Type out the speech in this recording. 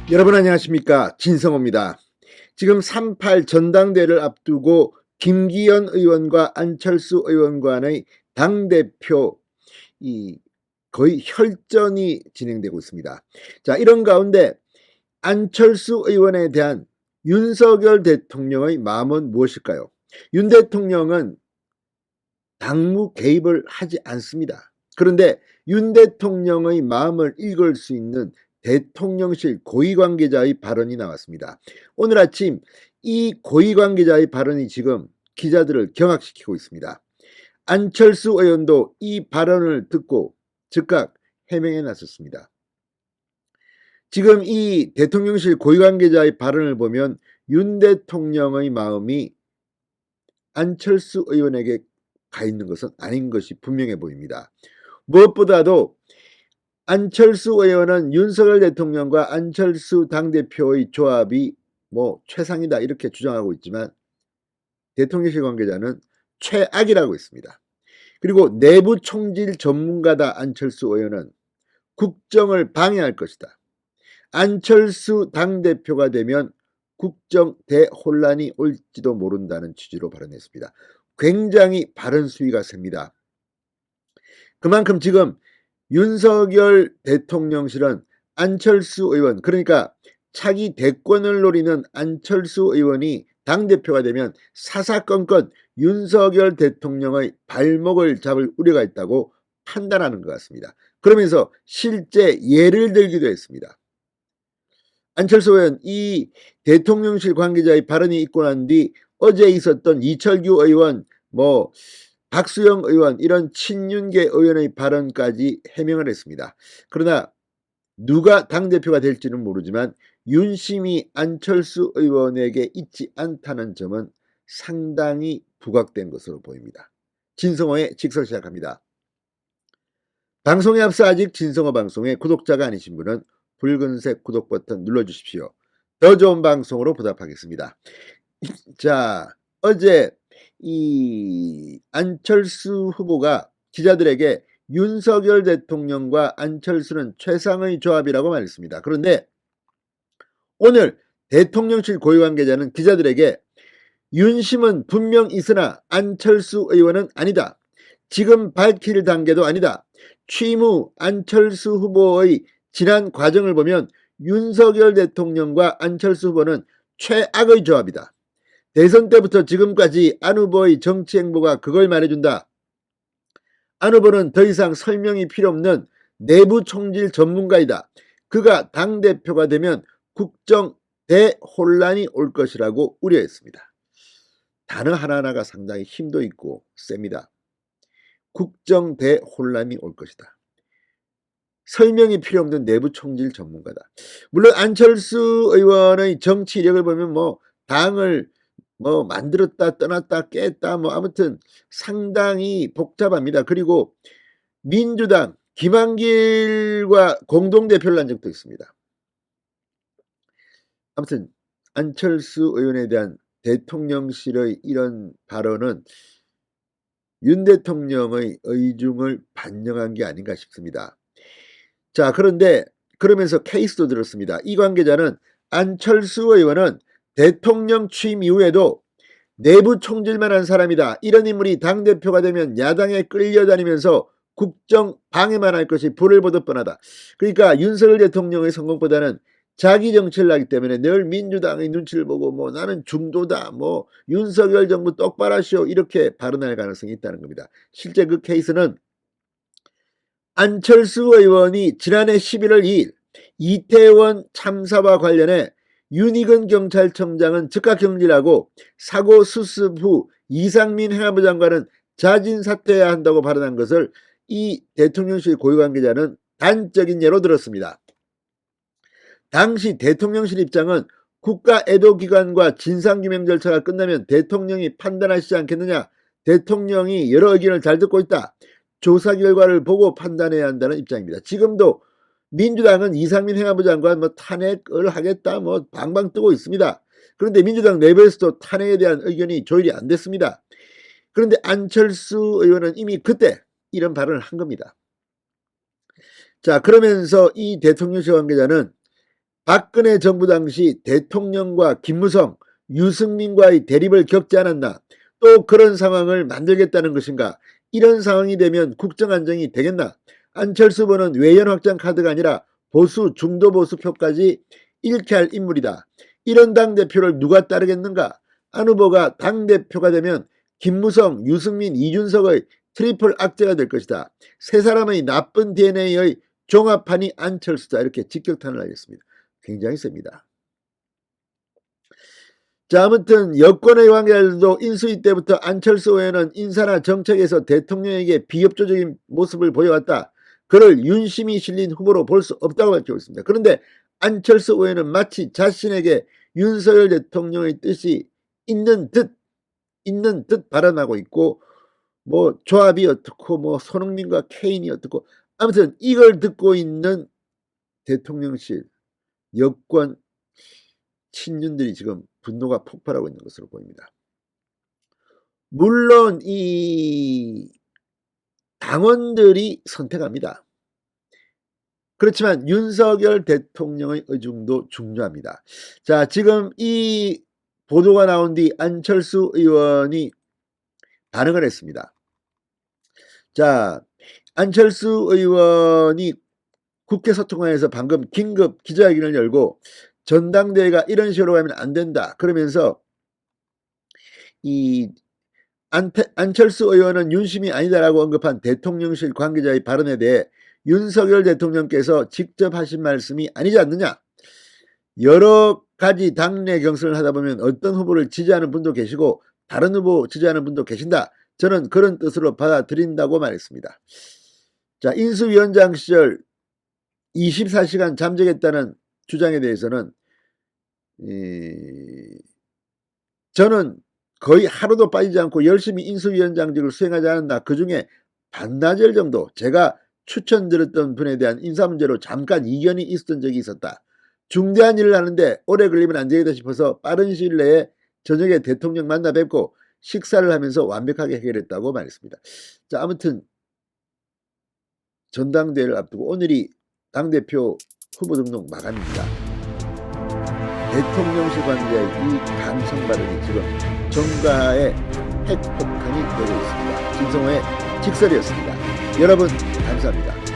여러분 안녕하십니까, 진성호입니다. 지금 3.8 전당대회를 앞두고 김기현 의원과 안철수 의원 간의 당대표 거의 혈전이 진행되고 있습니다. 자, 이런 가운데 안철수 의원에 대한 윤석열 대통령의 마음은 무엇일까요? 윤 대통령은 당무 개입을 하지 않습니다. 그런데 윤 대통령의 마음을 읽을 수 있는 대통령실 고위관계자의 발언이 나왔습니다. 오늘 아침 이 고위관계자의 발언이 지금 기자들을 경악시키고 있습니다. 안철수 의원도 이 발언을 듣고 즉각 해명에 나섰습니다. 지금 이 대통령실 고위관계자의 발언을 보면 윤 대통령의 마음이 안철수 의원에게 가 있는 것은 아닌 것이 분명해 보입니다. 무엇보다도 안철수 의원은 윤석열 대통령과 안철수 당대표의 조합이 최상이다 이렇게 주장하고 있지만 대통령실 관계자는 최악이라고 했습니다. 그리고 내부 총질 전문가다 안철수 의원은 국정을 방해할 것이다. 안철수 당대표가 되면 국정 대혼란이 올지도 모른다는 취지로 발언했습니다. 굉장히 발언 수위가 셉니다. 그만큼 지금 윤석열 대통령실은 안철수 의원, 그러니까 차기 대권을 노리는 안철수 의원이 당대표가 되면 사사건건 윤석열 대통령의 발목을 잡을 우려가 있다고 판단하는 것 같습니다. 그러면서 실제 예를 들기도 했습니다. 안철수 의원, 이 대통령실 관계자의 발언이 있고 난 뒤 어제 있었던 이철규 의원, 박수영 의원, 이런 친윤계 의원의 발언까지 해명을 했습니다. 그러나 누가 당대표가 될지는 모르지만 윤심이 안철수 의원에게 있지 않다는 점은 상당히 부각된 것으로 보입니다. 진성호의 직설 시작합니다. 방송에 앞서 아직 진성호 방송의 구독자가 아니신 분은 붉은색 구독 버튼 눌러주십시오. 더 좋은 방송으로 보답하겠습니다. 자, 어제 이 안철수 후보가 기자들에게 윤석열 대통령과 안철수는 최상의 조합이라고 말했습니다. 그런데 오늘 대통령실 고위관계자는 기자들에게 윤심은 분명 있으나 안철수 의원은 아니다. 지금 밝힐 단계도 아니다. 취임 후 안철수 후보의 지난 과정을 보면 윤석열 대통령과 안철수 후보는 최악의 조합이다. 대선 때부터 지금까지 안 후보의 정치 행보가 그걸 말해준다. 안 후보는 더 이상 설명이 필요 없는 내부 총질 전문가이다. 그가 당대표가 되면 국정 대혼란이 올 것이라고 우려했습니다. 단어 하나하나가 상당히 힘도 있고 셉니다. 국정 대혼란이 올 것이다. 설명이 필요 없는 내부 총질 전문가다. 물론 안철수 의원의 정치 이력을 보면 당을 만들었다 떠났다 깼다 아무튼 상당히 복잡합니다. 그리고 민주당 김한길과 공동대표를 한 적도 있습니다. 아무튼 안철수 의원에 대한 대통령실의 이런 발언은 윤 대통령의 의중을 반영한 게 아닌가 싶습니다. 자, 그런데 그러면서 케이스도 들었습니다. 이 관계자는 안철수 의원은 대통령 취임 이후에도 내부 총질만 한 사람이다. 이런 인물이 당대표가 되면 야당에 끌려다니면서 국정 방해만 할 것이 불을 보듯 뻔하다. 그러니까 윤석열 대통령의 성공보다는 자기 정치를 하기 때문에 늘 민주당의 눈치를 보고 나는 중도다, 윤석열 정부 똑바로 하시오, 이렇게 발언할 가능성이 있다는 겁니다. 실제 그 케이스는 안철수 의원이 지난해 11월 2일 이태원 참사와 관련해 윤희근 경찰청장은 즉각 경질하고 사고 수습 후 이상민 행안부 장관은 자진 사퇴해야 한다고 발언한 것을 이 대통령실 고위관계자는 단적인 예로 들었습니다. 당시 대통령실 입장은 국가애도기관과 진상규명 절차가 끝나면 대통령이 판단하시지 않겠느냐. 대통령이 여러 의견을 잘 듣고 있다. 조사 결과를 보고 판단해야 한다는 입장입니다. 지금도 민주당은 이상민 행안부 장관 탄핵을 하겠다 방방 뜨고 있습니다. 그런데 민주당 내부에서도 탄핵에 대한 의견이 조율이 안 됐습니다. 그런데 안철수 의원은 이미 그때 이런 발언을 한 겁니다. 자, 그러면서 이 대통령실 관계자는 박근혜 정부 당시 대통령과 김무성, 유승민과의 대립을 겪지 않았나? 또 그런 상황을 만들겠다는 것인가? 이런 상황이 되면 국정안정이 되겠나? 안철수 후보는 외연 확장 카드가 아니라 보수, 중도 보수 표까지 잃게 할 인물이다. 이런 당대표를 누가 따르겠는가? 안 후보가 당대표가 되면 김무성, 유승민, 이준석의 트리플 악재가 될 것이다. 세 사람의 나쁜 DNA의 종합판이 안철수다. 이렇게 직격탄을 날렸습니다. 굉장히 셉니다. 자, 아무튼 여권의 관계자들도 인수위 때부터 안철수 의원은 인사나 정책에서 대통령에게 비협조적인 모습을 보여왔다. 그를 윤심이 실린 후보로 볼 수 없다고 밝히고 있습니다. 그런데 안철수 의원은 마치 자신에게 윤석열 대통령의 뜻이 있는 듯 발언하고 있고, 뭐 조합이 어떻고 뭐 손흥민과 케인이 어떻고, 아무튼 이걸 듣고 있는 대통령실 여권 친윤들이 지금 분노가 폭발하고 있는 것으로 보입니다. 물론 이 당원들이 선택합니다. 그렇지만 윤석열 대통령의 의중도 중요합니다. 자, 지금 이 보도가 나온 뒤 안철수 의원이 반응을 했습니다. 자, 안철수 의원이 국회 소통관에서 방금 긴급 기자회견을 열고 전당대회가 이런 식으로 가면 안 된다. 그러면서 이 안철수 의원은 윤심이 아니다라고 언급한 대통령실 관계자의 발언에 대해 윤석열 대통령께서 직접 하신 말씀이 아니지 않느냐. 여러 가지 당내 경선을 하다 보면 어떤 후보를 지지하는 분도 계시고 다른 후보 지지하는 분도 계신다. 저는 그런 뜻으로 받아들인다고 말했습니다. 자, 인수위원장 시절 24시간 잠적했다는 주장에 대해서는 저는 거의 하루도 빠지지 않고 열심히 인수위원장직을 수행하지 않았나. 그중에 반나절 정도 제가 추천드렸던 분에 대한 인사 문제로 잠깐 이견이 있었던 적이 있었다. 중대한 일을 하는데 오래 걸리면 안 되겠다 싶어서 빠른 시일 내에 저녁에 대통령 만나 뵙고 식사를 하면서 완벽하게 해결했다고 말했습니다. 자, 아무튼 전당대회를 앞두고 오늘이 당대표 후보 등록 마감입니다. 대통령실 관계자의 이 강성 발언이 지금 정가의 핵폭탄이 되고 있습니다. 진성호의 직설이었습니다. 여러분 감사합니다.